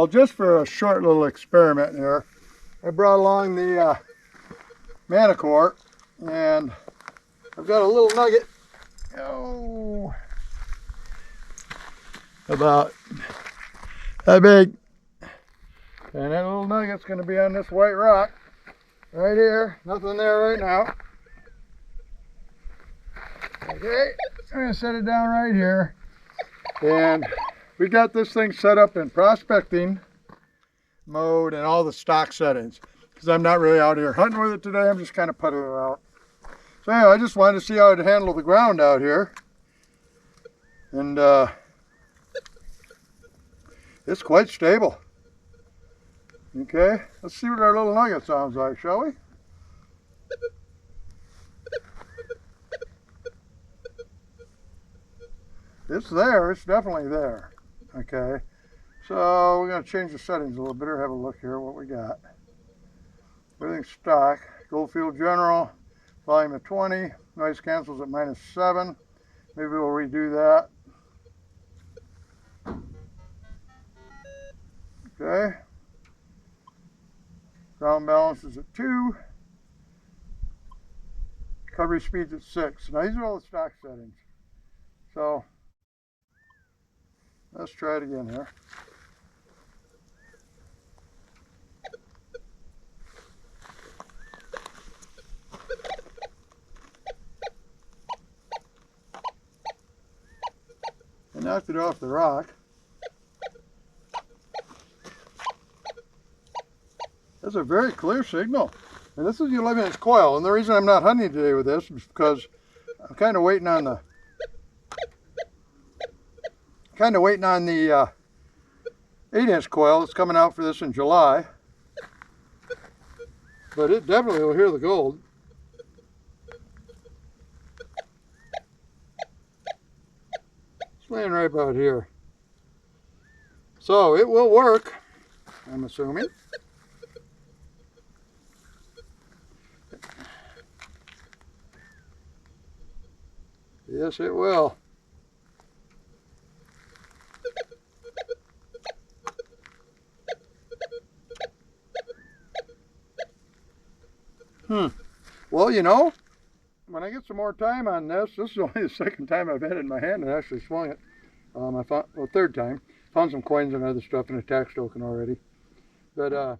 Well, just for a short little experiment here, I brought along the Manticore, and I've got a little nugget, about that big, and that little nugget's going to be on this white rock right here. Nothing there right now. Okay, I'm going to set it down right here, and we got this thing set up in prospecting mode and all the stock settings, because I'm not really out here hunting with it today. I'm just kind of putting it out. So anyway, I just wanted to see how it'd handle the ground out here, and it's quite stable. Okay, let's see what our little nugget sounds like, shall we? It's there, it's definitely there. Okay, so we're going to change the settings a little bit, or have a look here what we got. Everything's stock. Goldfield General, volume of 20, noise cancels at -7. Maybe we'll redo that. Okay. Ground balance is at 2. Recovery speed's at 6. Now these are all the stock settings. So let's try it again here. I knocked it off the rock. That's a very clear signal. And this is the 11-inch coil. And the reason I'm not hunting today with this is because I'm kind of waiting on the 8-inch coil that's coming out for this in July. But it definitely will hear the gold. It's laying right about here. So it will work, I'm assuming. Yes, it will. Well, you know, when I get some more time on this is only the second time I've had it in my hand and actually swung it. I found, well, third time. Found some coins and other stuff in a tax token already. But the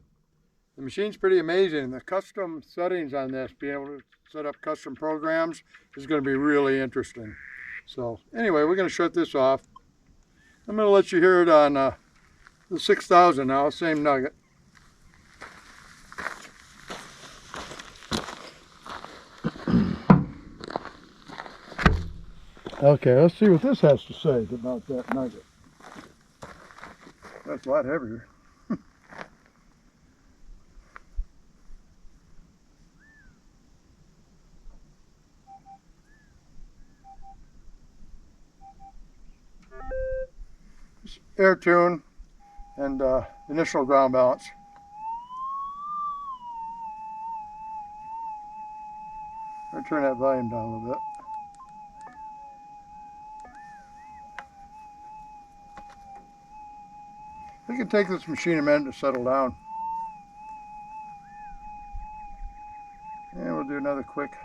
machine's pretty amazing. The custom settings on this, being able to set up custom programs, is going to be really interesting. So anyway, we're going to shut this off. I'm going to let you hear it on the 6000 now, same nugget. Okay, let's see what this has to say about that nugget. That's a lot heavier. Air tune and initial ground balance. I'll turn that volume down a little bit. It can take this machine a minute to settle down. And we'll do another quick.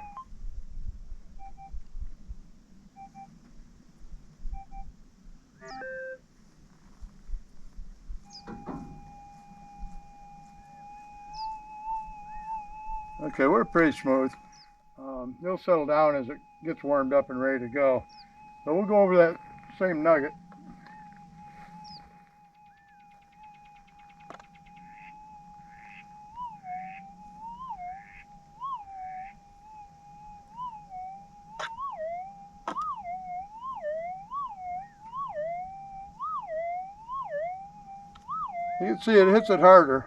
Okay, we're pretty smooth. It'll settle down as it gets warmed up and ready to go. So we'll go over that same nugget. You can see it hits it harder.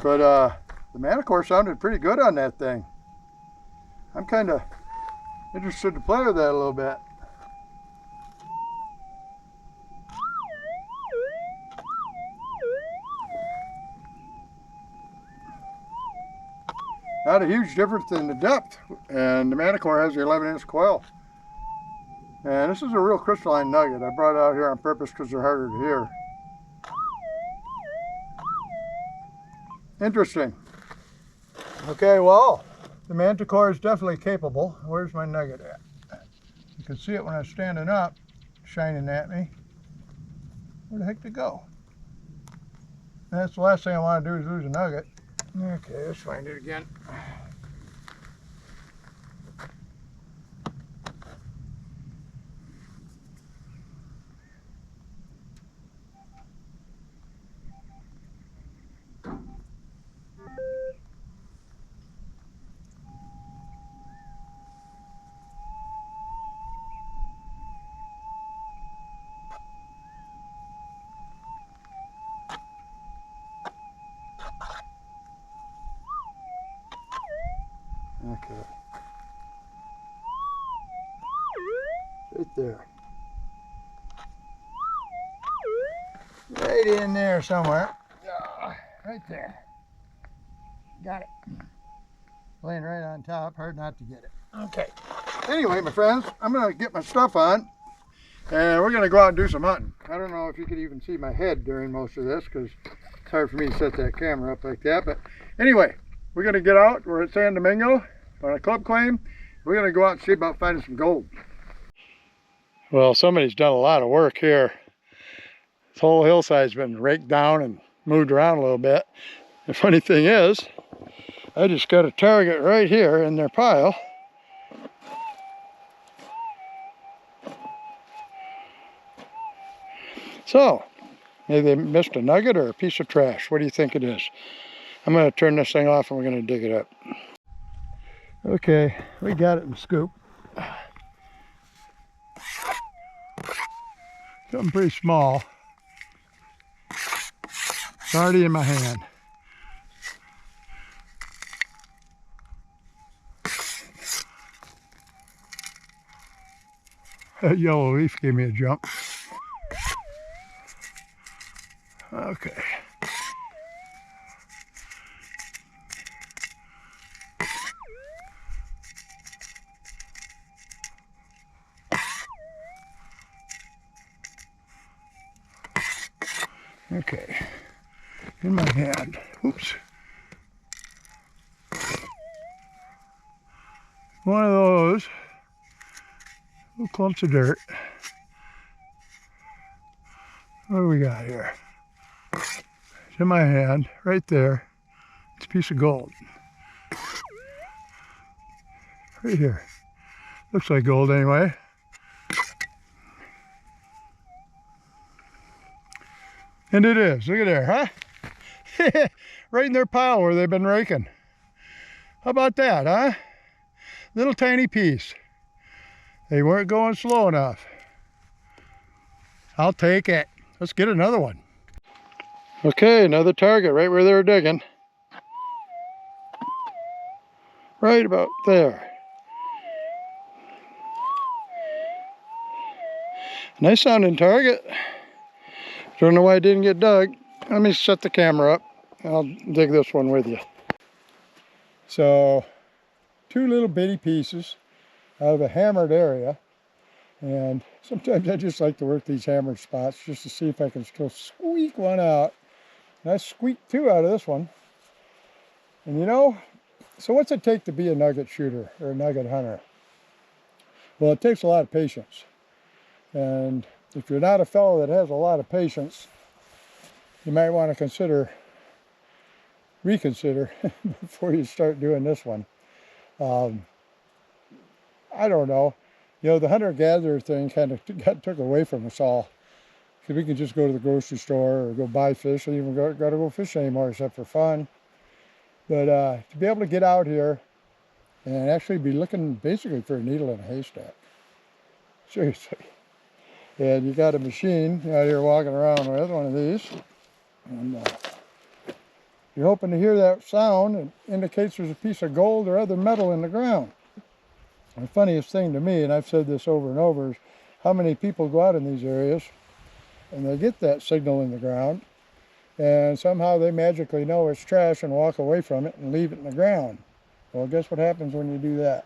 But the Manticore sounded pretty good on that thing. I'm kind of interested to play with that a little bit. Not a huge difference in the depth, and the Manticore has the 11-inch coil. And this is a real crystalline nugget. I brought it out here on purpose because they're harder to hear. Interesting. Okay, well, the Manticore is definitely capable. Where's my nugget at? You can see it when I'm standing up, shining at me. Where the heck did it go? And that's the last thing I want to do is lose a nugget. Okay, let's find it again. Okay. Right there. Right in there somewhere. Right there. Got it. Laying right on top. Hard not to get it. Okay. Anyway, my friends, I'm going to get my stuff on. And we're going to go out and do some hunting. I don't know if you could even see my head during most of this because it's hard for me to set that camera up like that. But anyway, we're going to get out. We're at San Domingo on a club claim. We're going to go out and see about finding some gold. Well, somebody's done a lot of work here. This whole hillside's been raked down and moved around a little bit. The funny thing is, I just got a target right here in their pile. So, maybe they missed a nugget or a piece of trash. What do you think it is? I'm going to turn this thing off and we're going to dig it up. Okay, we got it in the scoop. Something pretty small. It's already in my hand. That yellow leaf gave me a jump. Okay. Okay, in my hand. Oops. One of those little clumps of dirt. What do we got here? It's in my hand, right there. It's a piece of gold. Right here. Looks like gold anyway. And it is. Look at there, huh? Right in their pile where they've been raking. How about that, huh? Little tiny piece. They weren't going slow enough. I'll take it. Let's get another one. Okay, another target right where they were digging. Right about there. Nice sounding target. Don't know why it didn't get dug. Let me set the camera up. I'll dig this one with you. So, two little bitty pieces out of a hammered area. And sometimes I just like to work these hammered spots just to see if I can still squeak one out. And I squeaked two out of this one. And you know, so what's it take to be a nugget shooter or a nugget hunter? Well, it takes a lot of patience. And if you're not a fellow that has a lot of patience, you might want to reconsider before you start doing this one. I don't know. You know, the hunter-gatherer thing kind of took away from us all. Because we could just go to the grocery store or go buy fish. I don't even got to go fishing anymore except for fun. But to be able to get out here and actually be looking basically for a needle in a haystack. Seriously. And you got a machine out here walking around with one of these. And you're hoping to hear that sound. It indicates there's a piece of gold or other metal in the ground. The funniest thing to me, and I've said this over and over, is how many people go out in these areas and they get that signal in the ground and somehow they magically know it's trash and walk away from it and leave it in the ground. Well, guess what happens when you do that?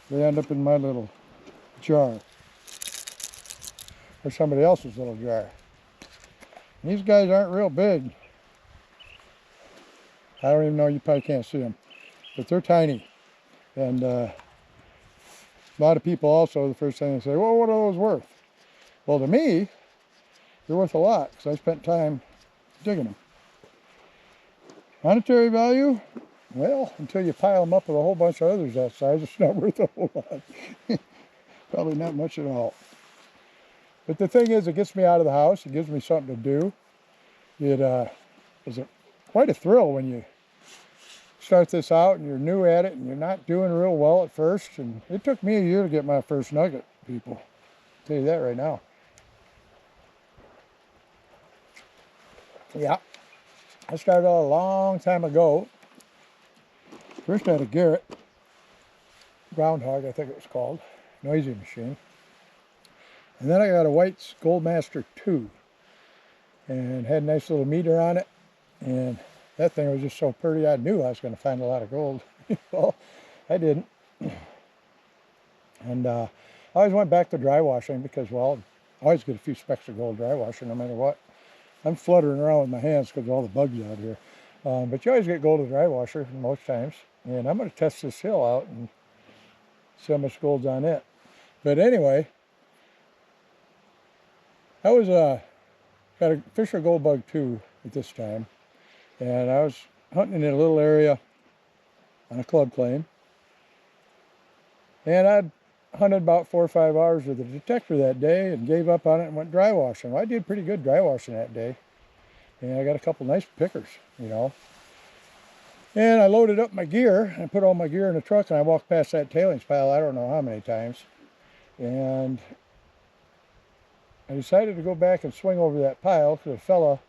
They end up in my little jar. or somebody else's little jar. And these guys aren't real big. I don't even know, you probably can't see them, but they're tiny. And a lot of people also, the first thing they say, well, what are those worth? Well, to me, they're worth a lot because I spent time digging them. Monetary value? Well, until you pile them up with a whole bunch of others that size, it's not worth a whole lot. Probably not much at all. But the thing is, it gets me out of the house. It gives me something to do. It is quite a thrill when you start this out and you're new at it and you're not doing real well at first. And it took me a year to get my first nugget, people. I'll tell you that right now. Yeah, I started out a long time ago. First I had a Garrett groundhog, I think it was called, noisy machine. And then I got a White's Goldmaster 2 and had a nice little meter on it. And that thing was just so pretty, I knew I was going to find a lot of gold. Well, I didn't. And I always went back to dry washing because, well, I always get a few specks of gold dry washing no matter what. I'm fluttering around with my hands because of all the bugs out here. But you always get gold with dry washer most times. And I'm going to test this hill out and see how much gold's on it. But anyway, I was got a Fisher Gold Bug 2 at this time. And I was hunting in a little area on a club claim. And I'd hunted about 4 or 5 hours with a detector that day and gave up on it and went dry washing. Well, I did pretty good dry washing that day. And I got a couple nice pickers, you know. And I loaded up my gear, and I put all my gear in the truck, and I walked past that tailings pile I don't know how many times. And I decided to go back and swing over that pile because a fella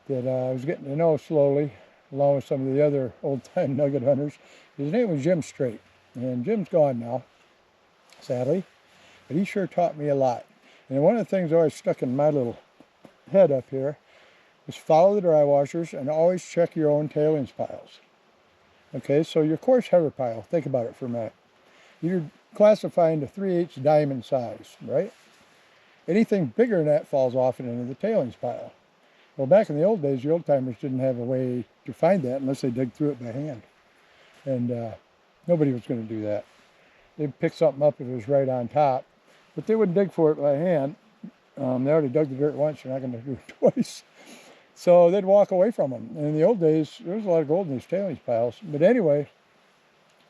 that I was getting to know slowly, along with some of the other old-time nugget hunters, his name was Jim Straight. And Jim's gone now, sadly, but he sure taught me a lot. And one of the things I always stuck in my little head up here is follow the dry washers and always check your own tailings piles. Okay, so your coarse header pile, think about it for a minute. You're classifying to 3/8 diamond size, right? Anything bigger than that falls off into the tailings pile. Well, back in the old days, the old timers didn't have a way to find that unless they dug through it by hand. And nobody was going to do that. They'd pick something up if it was right on top, but they wouldn't dig for it by hand. They already dug the dirt once, you're not going to do it twice. So they'd walk away from them. And in the old days, there was a lot of gold in these tailings piles. But anyway,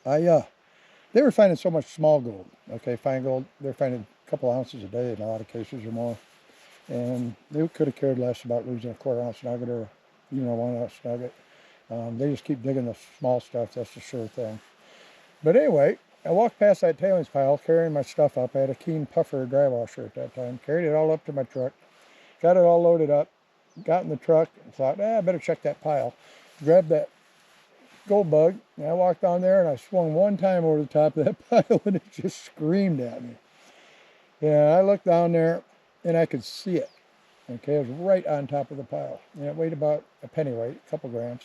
they were finding so much small gold. Okay, fine gold, they're finding a couple ounces a day in a lot of cases or more. And they could have cared less about losing a 1/4 ounce nugget or even a 1 ounce nugget. They just keep digging the small stuff, that's the sure thing. But anyway, I walked past that tailings pile carrying my stuff up. I had a Keen Puffer dry washer at that time. Carried it all up to my truck. Got it all loaded up. Got in the truck and thought, I better check that pile. Grabbed that gold bug, and I walked on there and I swung one time over the top of that pile and it just screamed at me. And I looked down there and I could see it. Okay, it was right on top of the pile. And it weighed about a pennyweight, a couple grams.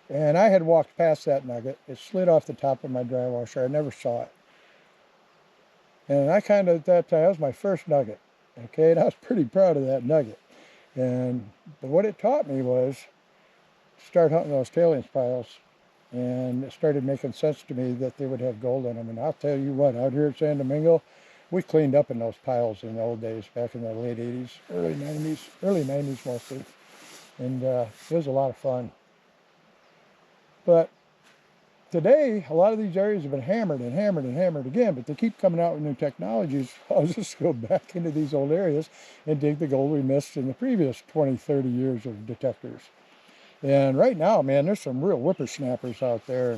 And I had walked past that nugget. It slid off the top of my dry washer. I never saw it. And I kind of, at that time, that was my first nugget. Okay, and I was pretty proud of that nugget. But what it taught me was start hunting those tailings piles. And it started making sense to me that they would have gold in them. And I'll tell you what, out here at San Domingo, we cleaned up in those piles in the old days, back in the late 80s, early 90s mostly. And it was a lot of fun. But today, a lot of these areas have been hammered and hammered and hammered again, but they keep coming out with new technologies. I'll just go back into these old areas and dig the gold we missed in the previous 20, 30 years of detectors. And right now, man, there's some real whippersnappers out there.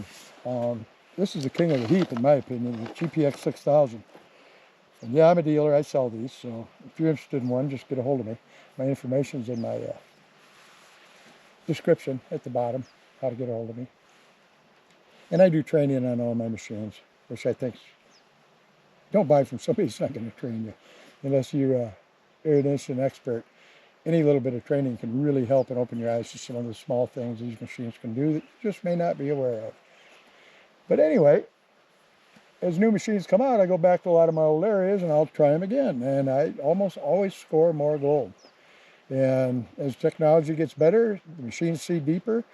And this is the king of the heap, in my opinion, the GPX 6000. And yeah, I'm a dealer. I sell these. So if you're interested in one, just get a hold of me. My information's in my description at the bottom, how to get a hold of me. And I do training on all my machines, which I think, don't buy from somebody who's not going to train you unless you're an instant expert. Any little bit of training can really help and open your eyes to some of the small things these machines can do that you just may not be aware of. But anyway, as new machines come out, I go back to a lot of my old areas and I'll try them again. And I almost always score more gold. And as technology gets better, the machines see deeper,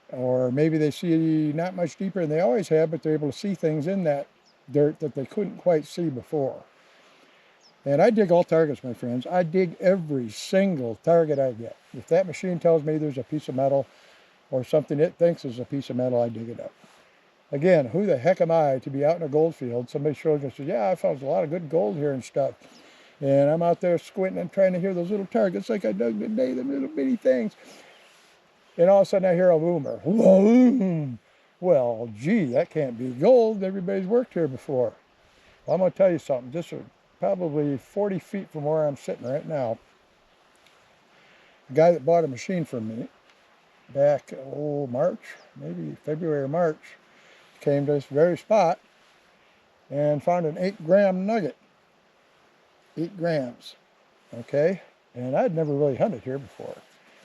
or maybe they see not much deeper than they always have, but they're able to see things in that dirt that they couldn't quite see before. And I dig all targets, my friends. I dig every single target I get. If that machine tells me there's a piece of metal or something it thinks is a piece of metal, I dig it up. Again, who the heck am I to be out in a gold field? Somebody shows me and says, yeah, I found a lot of good gold here and stuff. And I'm out there squinting and trying to hear those little targets like I dug today, them little bitty things. And all of a sudden I hear a boomer. Well, gee, that can't be gold. Everybody's worked here before. Well, I'm going to tell you something. Just probably 40 feet from where I'm sitting right now, the guy that bought a machine from me back, March, maybe February or March, came to this very spot and found an 8-gram nugget. 8 grams, okay? And I'd never really hunted here before.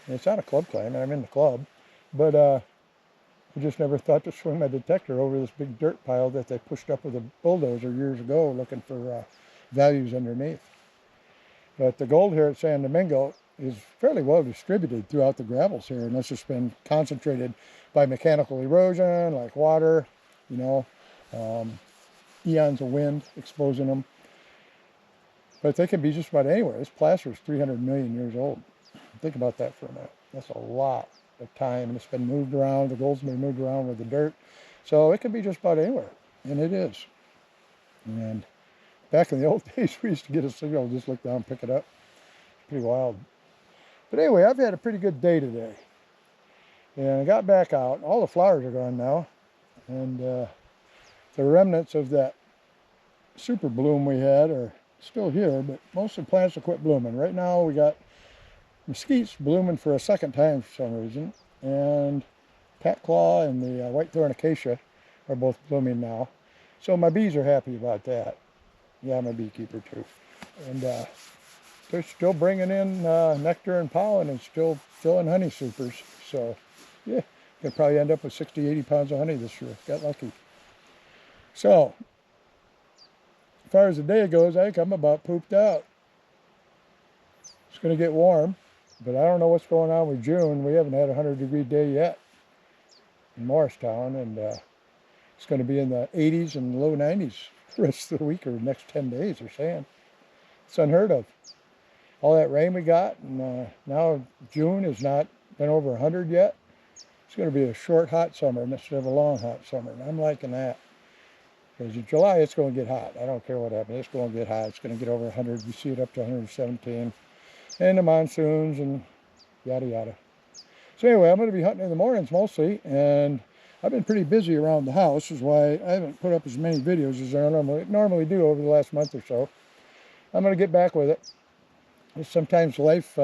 And it's not a club claim, and I'm in the club, but I just never thought to swing my detector over this big dirt pile that they pushed up with a bulldozer years ago looking for values underneath. But the gold here at San Domingo is fairly well distributed throughout the gravels here, and this has been concentrated by mechanical erosion, like water, you know, eons of wind exposing them. But they can be just about anywhere. This placer is 300 million years old. Think about that for a minute. That's a lot of time, and it's been moved around. The gold's been moved around with the dirt. So it can be just about anywhere, and it is. And back in the old days, we used to get a signal, just look down and pick it up. Pretty wild. But anyway, I've had a pretty good day today. And I got back out. All the flowers are gone now. And the remnants of that super bloom we had are still here, but most of the plants have quit blooming. Right now we got mesquites blooming for a second time for some reason. And cat claw and the white thorn acacia are both blooming now. So my bees are happy about that. Yeah, I'm a beekeeper too. And they're still bringing in nectar and pollen and still filling honey supers. So, yeah, could probably end up with 60, 80 pounds of honey this year. Got lucky. So, as far as the day goes, I think I'm about pooped out. It's going to get warm, but I don't know what's going on with June. We haven't had a 100-degree day yet in Morristown, and it's going to be in the 80s and low 90s the rest of the week or the next 10 days, they're saying. It's unheard of. All that rain we got, and now June has not been over 100 yet. It's going to be a short, hot summer instead of a long, hot summer, and I'm liking that. Because in July, it's going to get hot. I don't care what happens. It's going to get hot. It's going to get over 100. We see it up to 117. And the monsoons and yada, yada. So anyway, I'm going to be hunting in the mornings mostly, and I've been pretty busy around the house, is why I haven't put up as many videos as I normally do over the last month or so. I'm going to get back with it. Sometimes life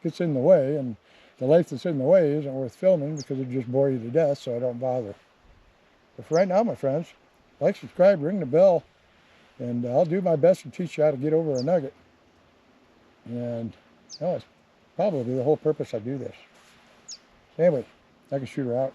gets in the way, and the life that's in the way isn't worth filming because it'd just bore you to death, so I don't bother. But for right now, my friends, like, subscribe, ring the bell, and I'll do my best to teach you how to get over a nugget. And that's probably the whole purpose I do this. Anyway, I can shoot her out.